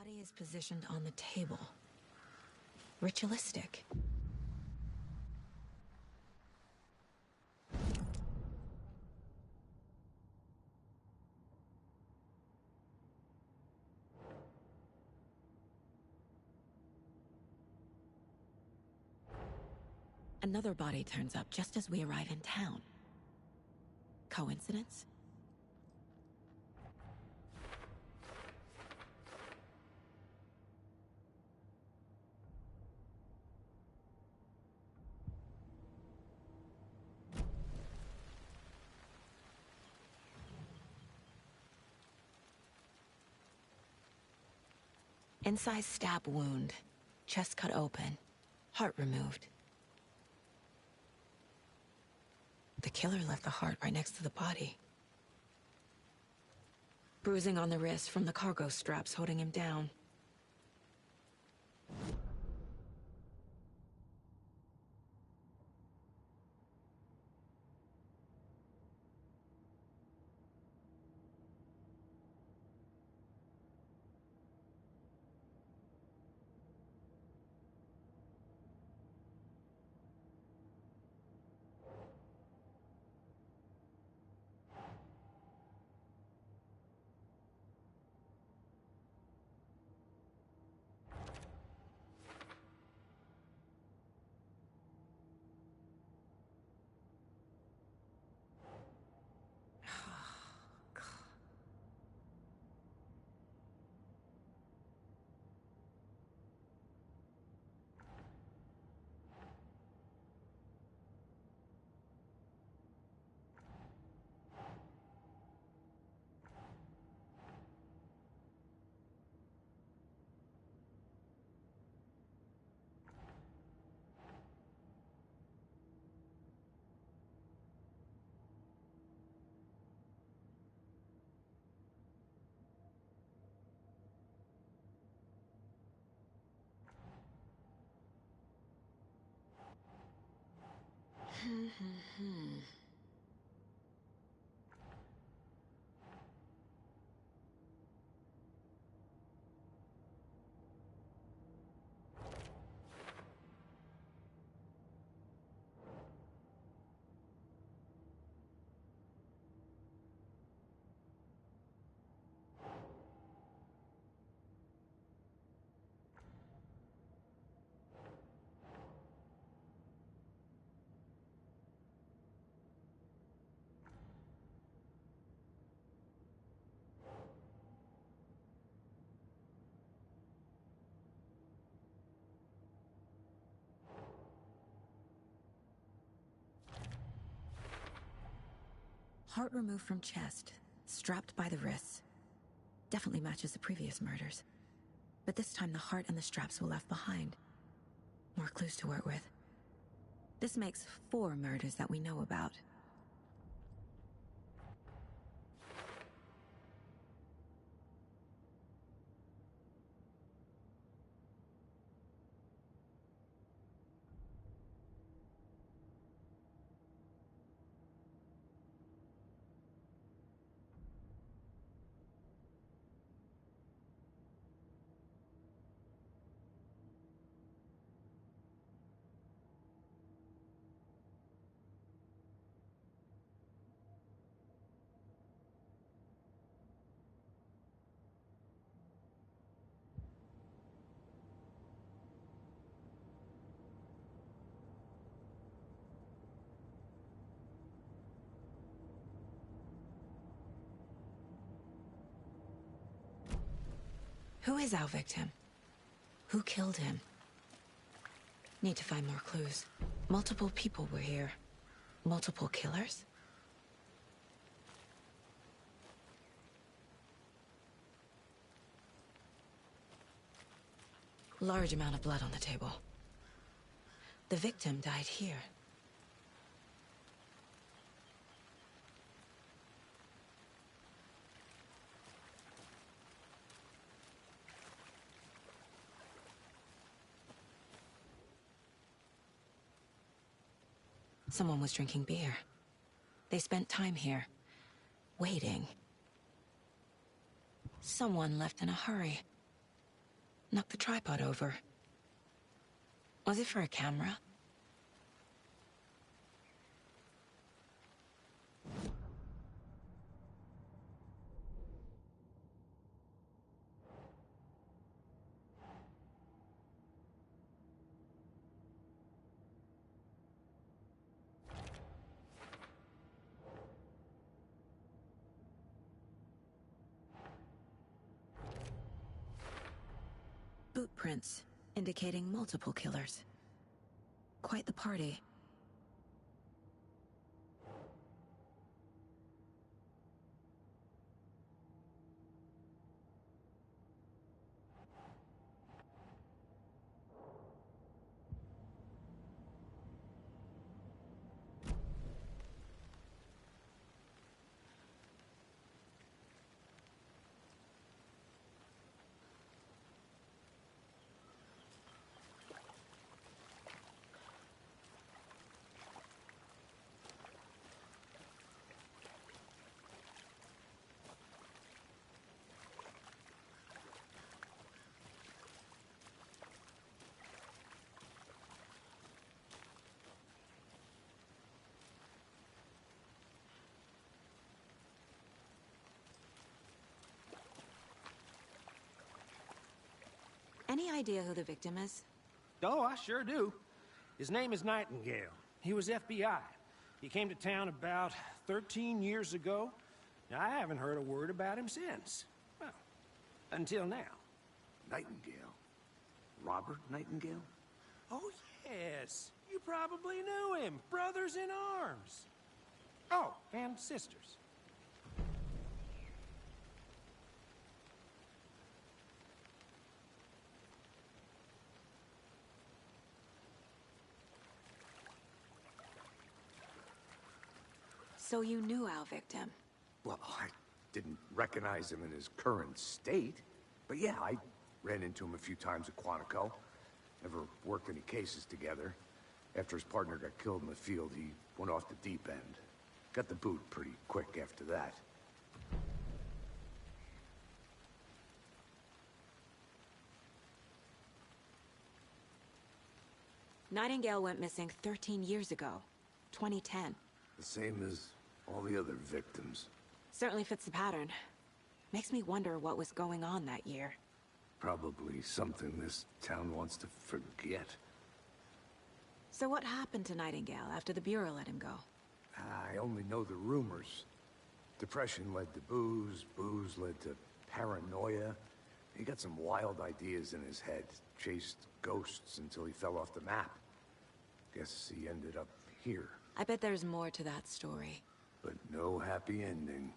body is positioned on the table. Ritualistic. Another body turns up just as we arrive in town. Coincidence? Incised stab wound. Chest cut open. Heart removed. The killer left the heart right next to the body. Bruising on the wrist from the cargo straps holding him down. Heart removed from chest, strapped by the wrists. Definitely matches the previous murders. But this time the heart and the straps were left behind. More clues to work with. This makes 4 murders that we know about. Who is our victim? Who killed him? Need to find more clues. Multiple people were here. Multiple killers? Large amount of blood on the table. The victim died here. Someone was drinking beer. They spent time here, waiting. Someone left in a hurry. Knocked the tripod over. Was it for a camera? Boot prints, indicating multiple killers. Quite the party. Any idea who the victim is? Oh, I sure do. His name is Nightingale. He was FBI. He came to town about 13 years ago. Now, I haven't heard a word about him since. Well, until now. Nightingale? Robert Nightingale? Oh, yes. You probably knew him. Brothers in arms. Oh, and sisters. So you knew our victim? Well, I didn't recognize him in his current state. But yeah, I ran into him a few times at Quantico. Never worked any cases together. After his partner got killed in the field, he went off the deep end. Got the boot pretty quick after that. Nightingale went missing 13 years ago. 2010. The same as all the other victims. Certainly fits the pattern. Makes me wonder what was going on that year. Probably something this town wants to forget. So what happened to Nightingale after the Bureau let him go? I only know the rumors. Depression led to booze, booze led to paranoia. He got some wild ideas in his head, chased ghosts until he fell off the map. Guess he ended up here. I bet there's more to that story. But no happy ending.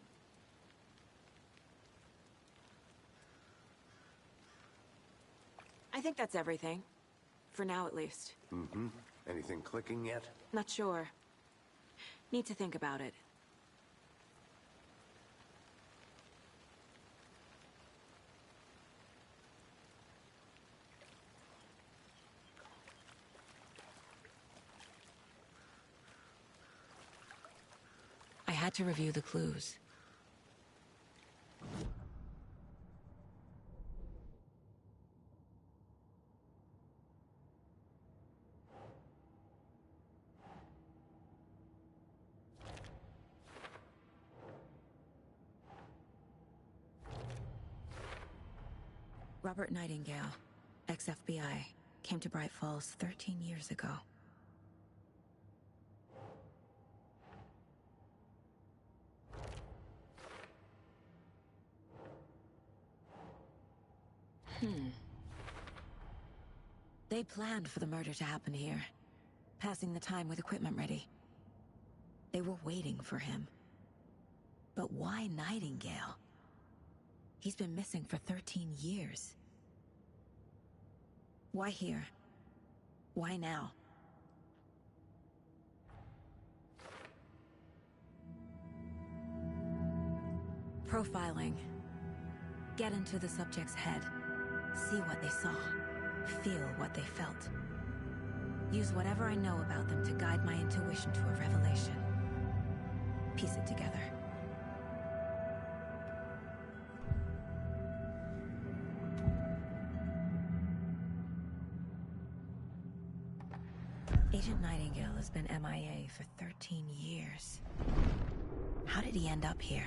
I think that's everything. For now, at least. Mm-hmm. Anything clicking yet? Not sure. Need to think about it. I had to review the clues. Robert Nightingale, ex-FBI, came to Bright Falls 13 years ago. They planned for the murder to happen here, passing the time with equipment ready. They were waiting for him. But why Nightingale? He's been missing for 13 years. Why here? Why now? Profiling. Get into the subject's head. See what they saw. Feel what they felt. Use whatever I know about them to guide my intuition to a revelation. Piece it together. Agent Nightingale has been MIA for 13 years. How did he end up here?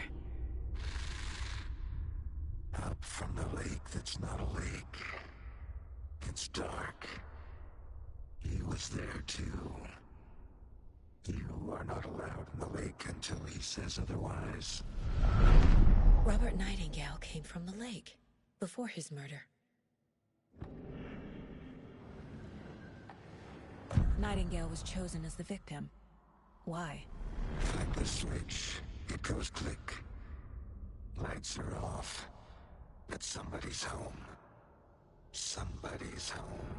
Up from the lake that's not a lake. It's dark. He was there too. You are not allowed in the lake until he says otherwise. Robert Nightingale came from the lake, before his murder. Nightingale was chosen as the victim. Why? Like the switch, it goes click. Lights are off. But somebody's home. Somebody's home.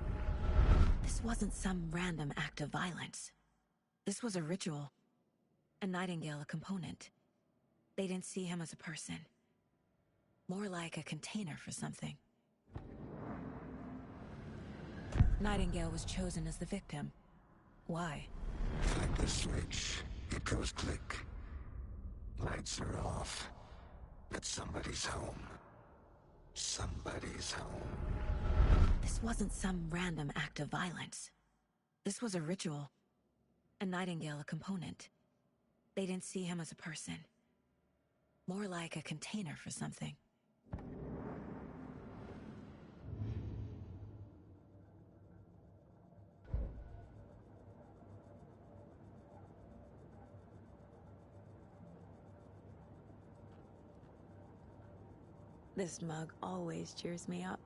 This wasn't some random act of violence. This was a ritual. A Nightingale a component. They didn't see him as a person. More like a container for something. Nightingale was chosen as the victim. Why? Like the switch, it goes click. Lights are off. But somebody's home. Somebody's home. This wasn't some random act of violence. This was a ritual. A Nightingale a component. They didn't see him as a person. More like a container for something. This mug always cheers me up.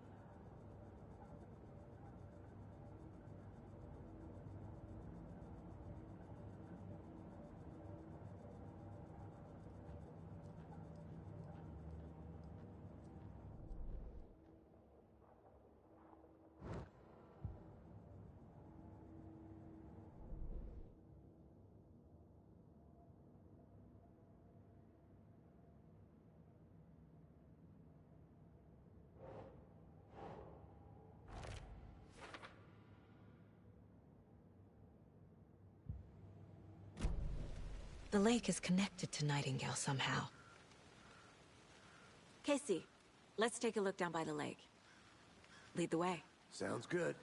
The lake is connected to Nightingale somehow. Casey, let's take a look down by the lake. Lead the way. Sounds good.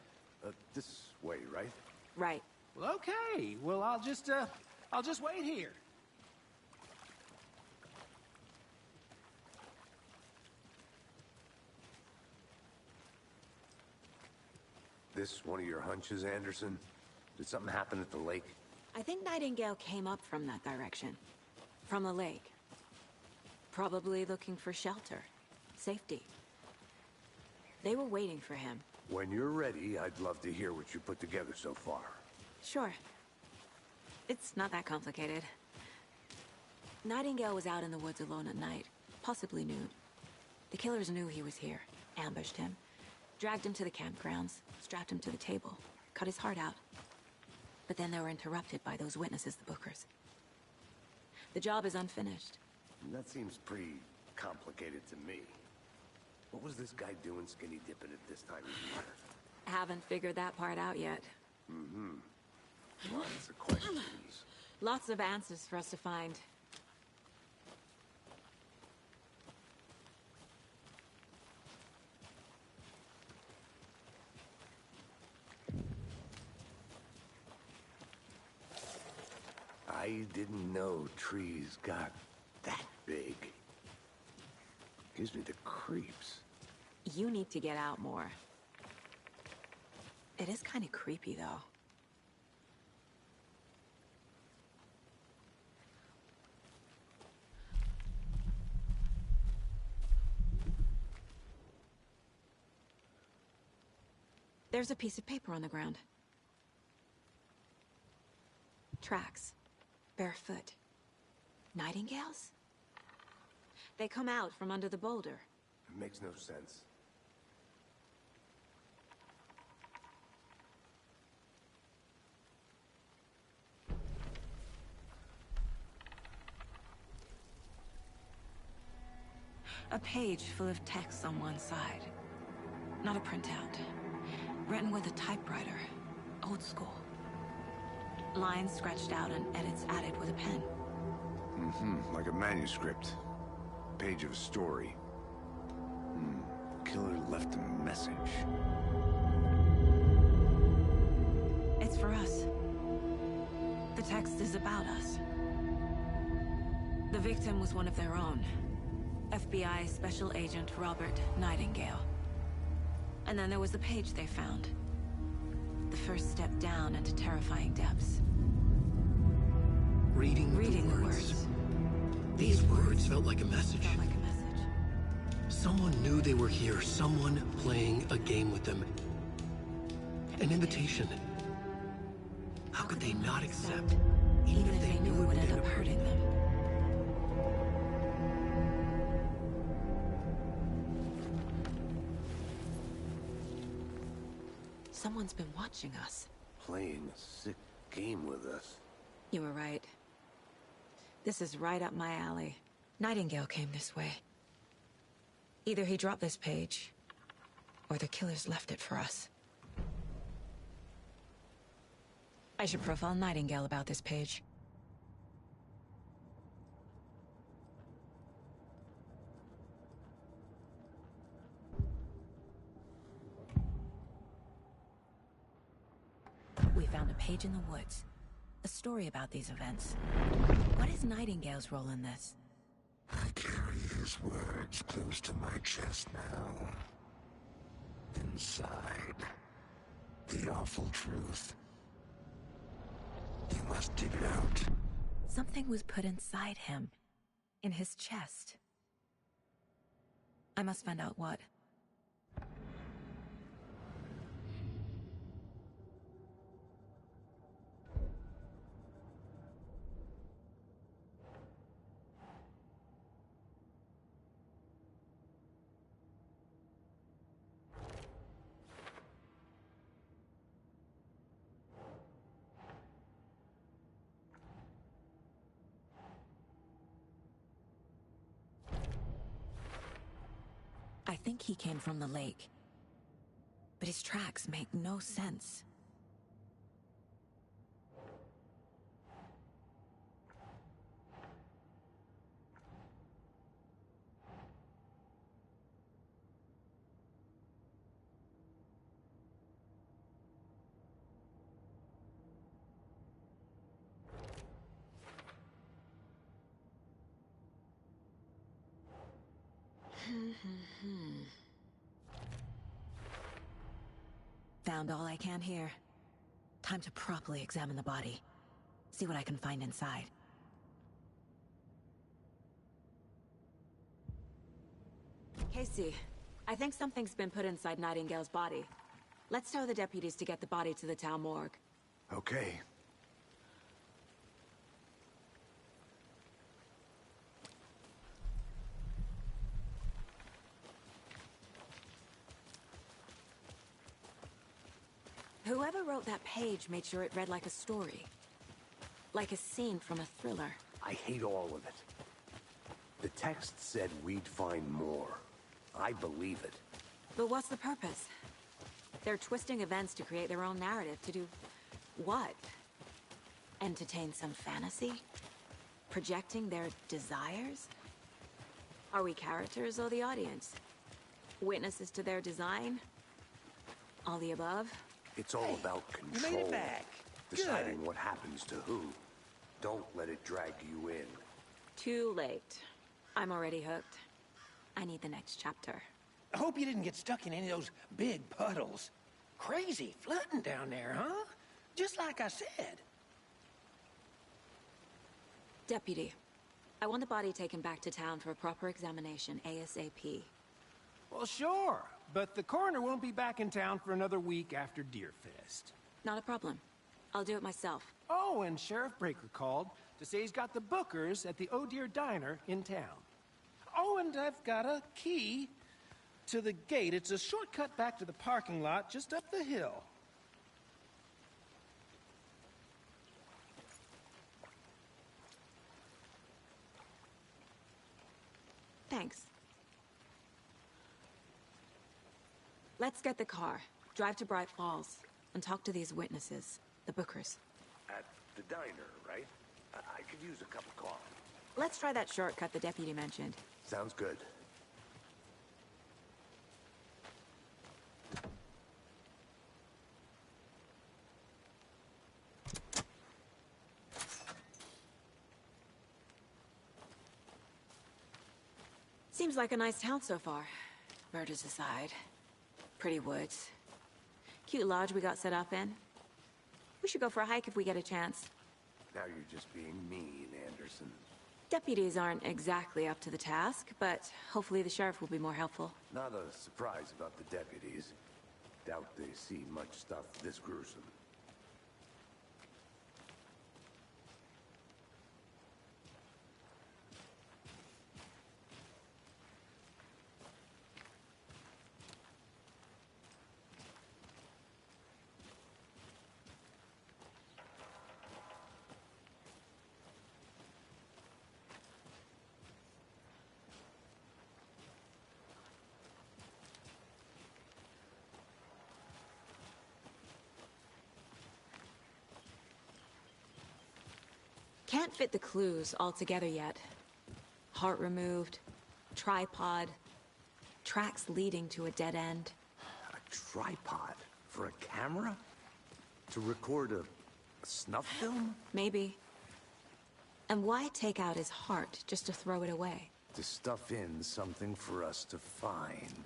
This way, right? Right. Well, okay. Well, I'll just wait here. This one of your hunches, Anderson? Did something happen at the lake? I think Nightingale came up from that direction. From the lake. Probably looking for shelter. Safety. They were waiting for him. When you're ready, I'd love to hear what you put together so far. Sure. It's not that complicated. Nightingale was out in the woods alone at night, possibly nude. The killers knew he was here, ambushed him, dragged him to the campgrounds, strapped him to the table, cut his heart out. But then they were interrupted by those witnesses, the Bookers. The job is unfinished. That seems pretty complicated to me. What was this guy doing skinny dipping at this time of year? Haven't figured that part out yet. Lots of questions. Lots of answers for us to find. I didn't know trees got that big. Gives me the creeps. You need to get out more. It is kind of creepy, though. There's a piece of paper on the ground. Tracks. Barefoot. Nightingales? They come out from under the boulder. It makes no sense. A page full of text on one side. Not a printout. Written with a typewriter. Old school. Lines scratched out and edits added with a pen. Like a manuscript. Page of a story. Killer left a message. It's for us. The text is about us. The victim was one of their own. FBI Special Agent Robert Nightingale. And then there was the page they found. The first step down into terrifying depths. Reading the words. These words felt like a message. Felt like a message. Someone knew they were here, someone playing a game with them. An invitation. How could they not accept, Even if they knew it would end up hurting them. Someone's been watching us. Playing a sick game with us. You were right. This is right up my alley. Nightingale came this way. Either he dropped this page, or the killers left it for us. I should profile Nightingale about this page. We found a page in the woods. A story about these events. What is Nightingale's role in this? I carry his words close to my chest now. Inside, the awful truth. You must dig it out. Something was put inside him. In his chest. I must find out what. I think he came from the lake. But his tracks make no sense. Found all I can here. Time to properly examine the body. See what I can find inside. Casey, I think something's been put inside Nightingale's body. Let's tell the deputies to get the body to the town morgue. Okay. Whoever wrote that page made sure it read like a story. Like a scene from a thriller. I hate all of it. The text said we'd find more. I believe it. But what's the purpose? They're twisting events to create their own narrative. To do what? Entertain some fantasy? Projecting their desires? Are we characters or the audience? Witnesses to their design? All the above? It's all about You control. made it back. Deciding Good. what happens to who. Don't let it drag you in. Too late. I'm already hooked. I need the next chapter. I hope you didn't get stuck in any of those big puddles. Crazy flooding down there, huh? Just like I said. Deputy, I want the body taken back to town for a proper examination ASAP. Well, sure. But the coroner won't be back in town for another week after Deerfest. Not a problem. I'll do it myself. Oh, and Sheriff Breaker called to say he's got the Bookers at the Oh Deer Diner in town. Oh, and I've got a key to the gate. It's a shortcut back to the parking lot just up the hill. Thanks. Let's get the car, drive to Bright Falls, and talk to these witnesses, the Bookers. At the diner, right? I could use a cup of coffee. Let's try that shortcut the deputy mentioned. Sounds good. Seems like a nice town so far. Murders aside. Pretty woods. Cute lodge we got set up in. We should go for a hike if we get a chance. Now you're just being mean, Anderson. Deputies aren't exactly up to the task, but hopefully the sheriff will be more helpful. Not a surprise about the deputies. Doubt they see much stuff this gruesome. Can't fit the clues all together yet. Heart removed, tripod, tracks leading to a dead end. A tripod? For a camera? To record a snuff film? Maybe. And why take out his heart just to throw it away? To stuff in something for us to find.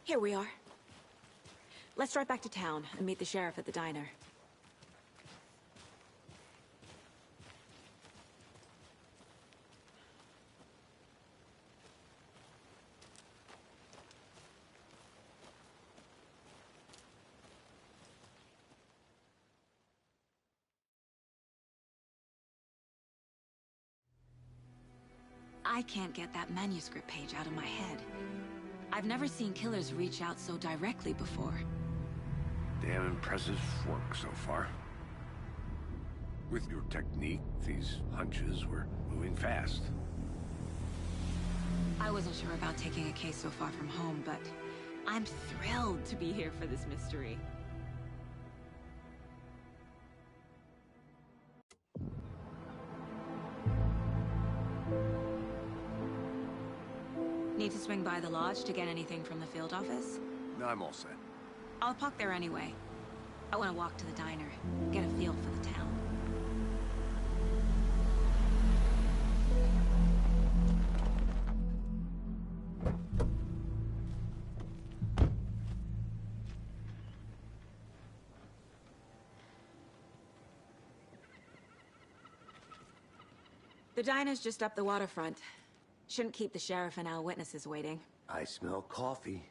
Here we are. Let's drive back to town and meet the sheriff at the diner. I can't get that manuscript page out of my head. I've never seen killers reach out so directly before. Damn impressive work so far. With your technique, these hunches were moving fast. I wasn't sure about taking a case so far from home, but I'm thrilled to be here for this mystery. Need to swing by the lodge to get anything from the field office? No, I'm all set. I'll park there anyway. I want to walk to the diner, get a feel for the town. The diner's just up the waterfront. Shouldn't keep the sheriff and our witnesses waiting. I smell coffee.